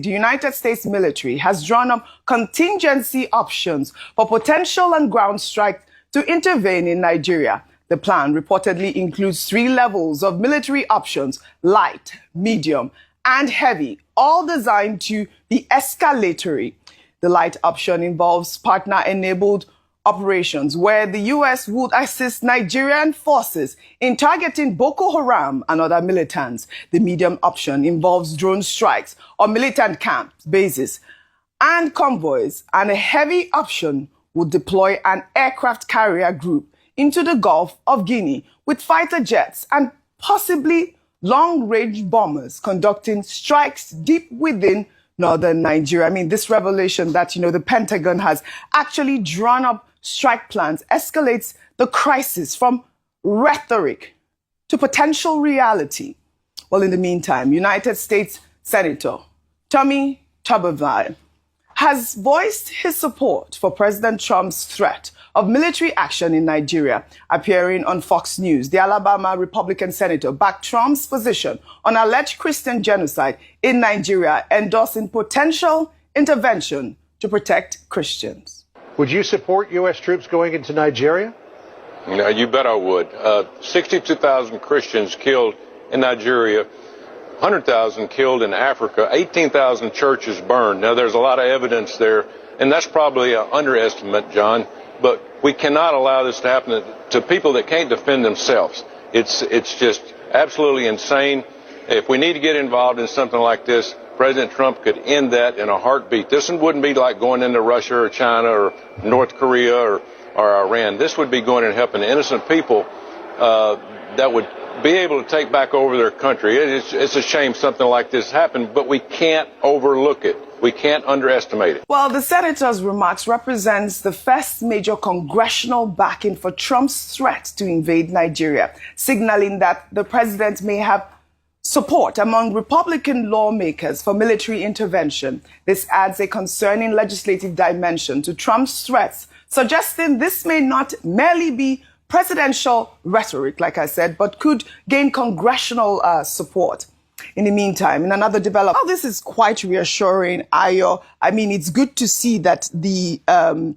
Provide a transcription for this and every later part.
The United States military has drawn up contingency options for potential on-ground strikes to intervene in Nigeria. The plan reportedly includes 3 levels of military options: light, medium, and heavy, all designed to be escalatory. The light option involves partner-enabled operations where the U.S. would assist Nigerian forces in targeting Boko Haram and other militants. The medium option involves drone strikes on militant camps, bases, and convoys. And a heavy option would deploy an aircraft carrier group into the Gulf of Guinea with fighter jets and possibly long-range bombers conducting strikes deep within northern Nigeria. I mean, this revelation that, the Pentagon has actually drawn up strike plans escalates the crisis from rhetoric to potential reality. Well, in the meantime, United States Senator Tommy Tuberville has voiced his support for President Trump's threat of military action in Nigeria. Appearing on Fox News, the Alabama Republican senator backed Trump's position on alleged Christian genocide in Nigeria, endorsing potential intervention to protect Christians. Would you support U.S. troops going into Nigeria? No, you bet I would. 62,000 Christians killed in Nigeria, 100,000 killed in Africa, 18,000 churches burned. Now, there's a lot of evidence there, and that's probably an underestimate, John, but we cannot allow this to happen to people that can't defend themselves. It's just absolutely insane. If we need to get involved in something like this, President Trump could end that in a heartbeat. This wouldn't be like going into Russia or China or North Korea or Iran. This would be going and helping innocent people that would be able to take back over their country. It's a shame something like this happened, but we can't overlook it. We can't underestimate it. Well, the senator's remarks represents the first major congressional backing for Trump's threat to invade Nigeria, signaling that the president may have support among Republican lawmakers for military intervention. This adds a concerning legislative dimension to Trump's threats, suggesting this may not merely be presidential rhetoric, like I said, but could gain congressional support. In the meantime, in another development, this is quite reassuring, Ayo. I mean, it's good to see that the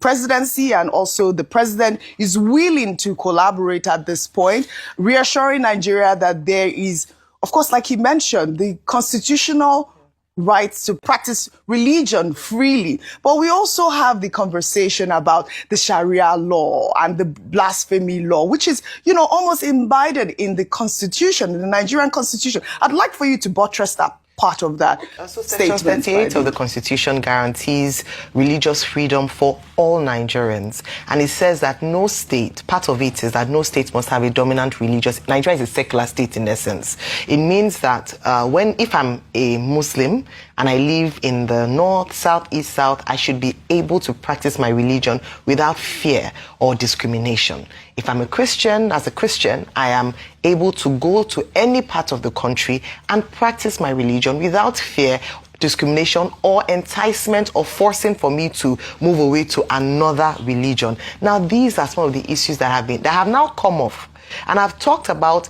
presidency and also the president is willing to collaborate at this point, reassuring Nigeria that there is, of course, like he mentioned, the constitutional rights to practice religion freely. But we also have the conversation about the Sharia law and the blasphemy law, which is, almost embedded in the constitution, in the Nigerian constitution. I'd like for you to buttress that part of that Section 38 of the Constitution guarantees religious freedom for all Nigerians. And it says that no state, part of it is that no state must have a dominant religious. Nigeria is a secular state in essence. It means that if I'm a Muslim and I live in the north, south, east, south, I should be able to practice my religion without fear or discrimination. If I'm a Christian, as a Christian, I am able to go to any part of the country and practice my religion without fear, discrimination, or enticement or forcing for me to move away to another religion. Now, these are some of the issues that have now come off. And I've talked about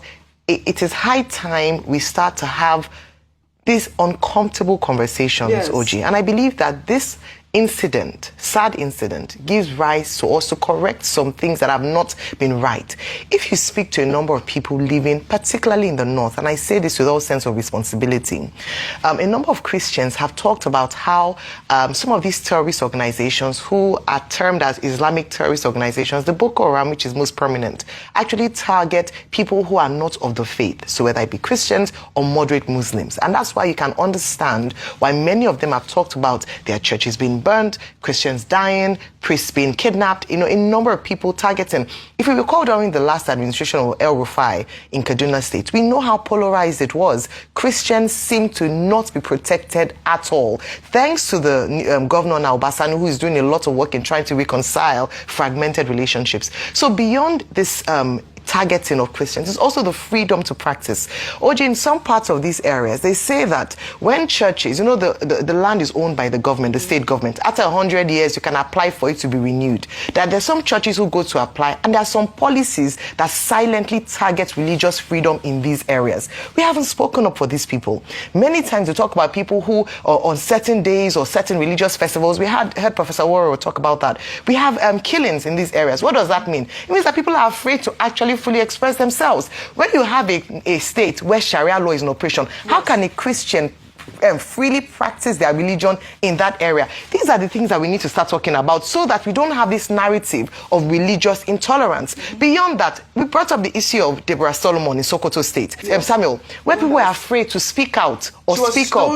it is high time we start to have these uncomfortable conversations, yes. OG. And I believe that this incident, sad incident, gives rise to also correct some things that have not been right. If you speak to a number of people living, particularly in the north, and I say this with all sense of responsibility, a number of Christians have talked about how some of these terrorist organizations who are termed as Islamic terrorist organizations, the Boko Haram, which is most prominent, actually target people who are not of the faith, so whether it be Christians or moderate Muslims. And that's why you can understand why many of them have talked about their churches being burned, Christians dying, priests being kidnapped, a number of people targeting. If you recall during the last administration of El-Rufai in Kaduna State, we know how polarized it was. Christians seem to not be protected at all. Thanks to the Governor now, Obasanjo, who is doing a lot of work in trying to reconcile fragmented relationships. So beyond this targeting of Christians. It's also the freedom to practice. OJ, in some parts of these areas, they say that when churches, you know, the land is owned by the government, the state government. After 100 years, you can apply for it to be renewed. That there's some churches who go to apply, and there are some policies that silently target religious freedom in these areas. We haven't spoken up for these people. Many times we talk about people who are on certain days or certain religious festivals. We heard Professor Warren talk about that. We have killings in these areas. What does that mean? It means that people are afraid to actually fully express themselves. When you have a state where Sharia law is in operation, how can a Christian freely practice their religion in that area? These are the things that we need to start talking about so that we don't have this narrative of religious intolerance. Beyond that, we brought up the issue of Deborah Solomon in Sokoto State, Samuel, where people were afraid to speak out or speak up.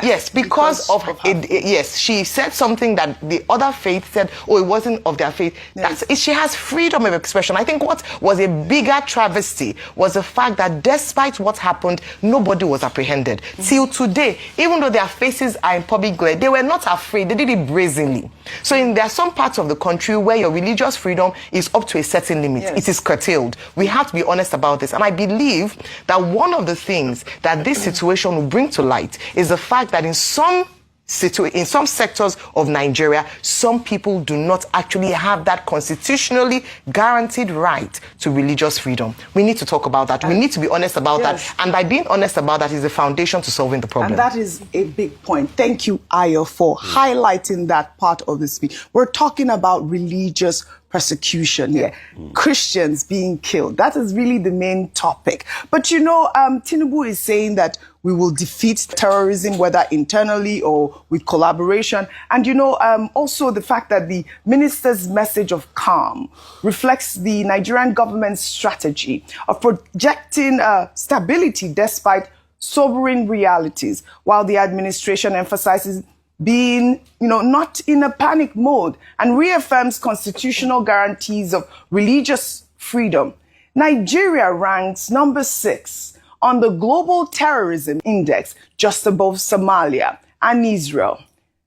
Yes, because of yes, she said something that the other faith said, oh, it wasn't of their faith. Yes. She has freedom of expression. I think what was a bigger travesty was the fact that despite what happened, nobody was apprehended. Till today, even though their faces are in public glare, they were not afraid. They did it brazenly. So there are some parts of the country where your religious freedom is up to a certain limit. Yes. It is curtailed. We have to be honest about this. And I believe that one of the things that this situation will bring to light is the fact that in some sectors of Nigeria, some people do not actually have that constitutionally guaranteed right to religious freedom. We need to talk about that. We need to be honest about that. And by being honest about that is the foundation to solving the problem. And that is a big point. Thank you, Ayo, for highlighting that part of the speech. We're talking about religious persecution here. Christians being killed. That is really the main topic. But you know, Tinubu is saying that we will defeat terrorism, whether internally or with collaboration. And you know, also the fact that the minister's message of calm reflects the Nigerian government's strategy of projecting stability despite sobering realities, while the administration emphasizes being, you know, not in a panic mode and reaffirms constitutional guarantees of religious freedom. Nigeria ranks number 6 on the Global Terrorism Index, just above Somalia and Israel.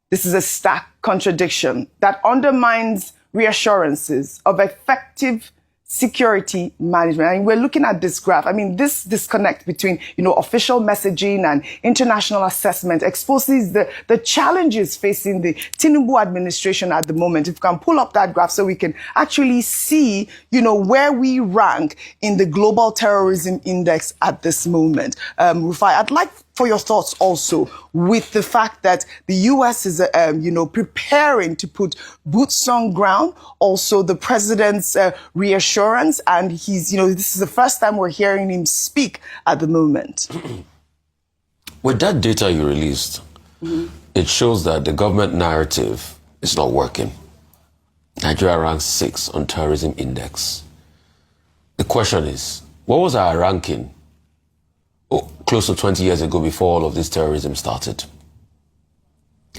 This is a stark contradiction that undermines reassurances of effective security management. And we're looking at this graph. I mean, this disconnect between, you know, official messaging and international assessment exposes the challenges facing the Tinubu administration at the moment. If we can pull up that graph so we can actually see, you know, where we rank in the Global Terrorism Index at this moment. Rufai, I'd like for your thoughts also with the fact that the U.S. is, you know, preparing to put boots on ground. Also, the president's reassurance, and he's, you know, this is the first time we're hearing him speak at the moment. With that data you released, it shows that the government narrative is not working. Nigeria ranks 6 on terrorism index. The question is, what was our ranking close to 20 years ago before all of this terrorism started?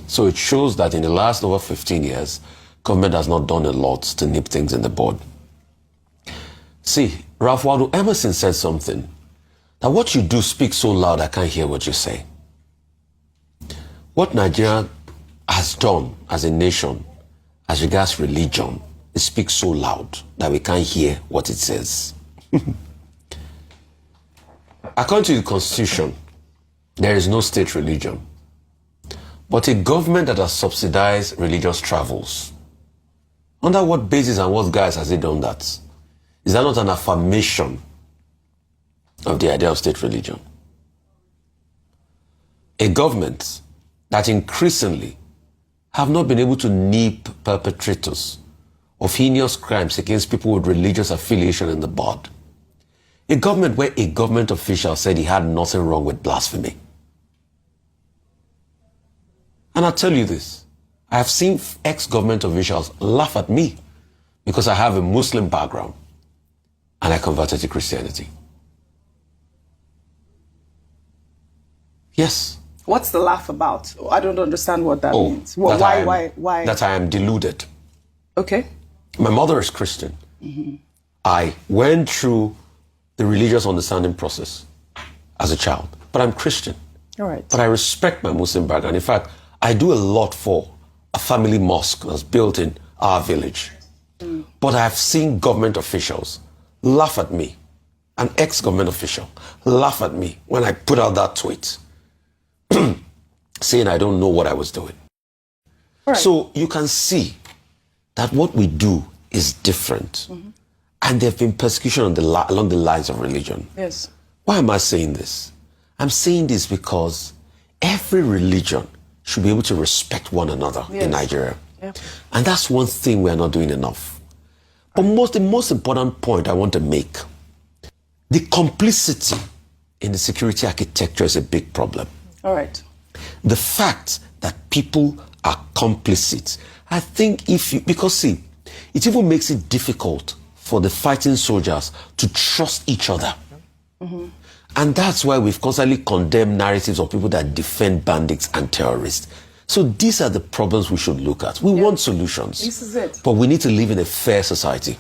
So it shows that in the last over 15 years, government has not done a lot to nip things in the bud. See, Ralph Waldo Emerson said something, that what you do speaks so loud I can't hear what you say. What Nigeria has done as a nation, as regards religion, it speaks so loud that we can't hear what it says. According to the Constitution, there is no state religion, but a government that has subsidized religious travels. Under what basis and what guise has it done that? Is that not an affirmation of the idea of state religion? A government that increasingly have not been able to nip perpetrators of heinous crimes against people with religious affiliation in the bud. A government where a government official said he had nothing wrong with blasphemy. And I'll tell you this, I have seen ex-government officials laugh at me because I have a Muslim background and I converted to Christianity. Yes. What's the laugh about? I don't understand what that means. Well, why? That I am deluded. Okay. My mother is Christian. I went through the religious understanding process as a child, but I'm Christian. All right. But I respect my Muslim background. In fact, I do a lot for a family mosque that's built in our village. But I've seen government officials laugh at me, an ex-government official, laugh at me when I put out that tweet saying I don't know what I was doing. Right. So you can see that what we do is different. And there have been persecution along the lines of religion. Yes. Why am I saying this? I'm saying this because every religion should be able to respect one another in Nigeria. Yep. And that's one thing we are not doing enough. But the most important point I want to make, the complicity in the security architecture is a big problem. All right. The fact that people are complicit, I think because see, it even makes it difficult for the fighting soldiers to trust each other. And that's why we've constantly condemned narratives of people that defend bandits and terrorists. So these are the problems we should look at. We want solutions. This is it. But we need to live in a fair society.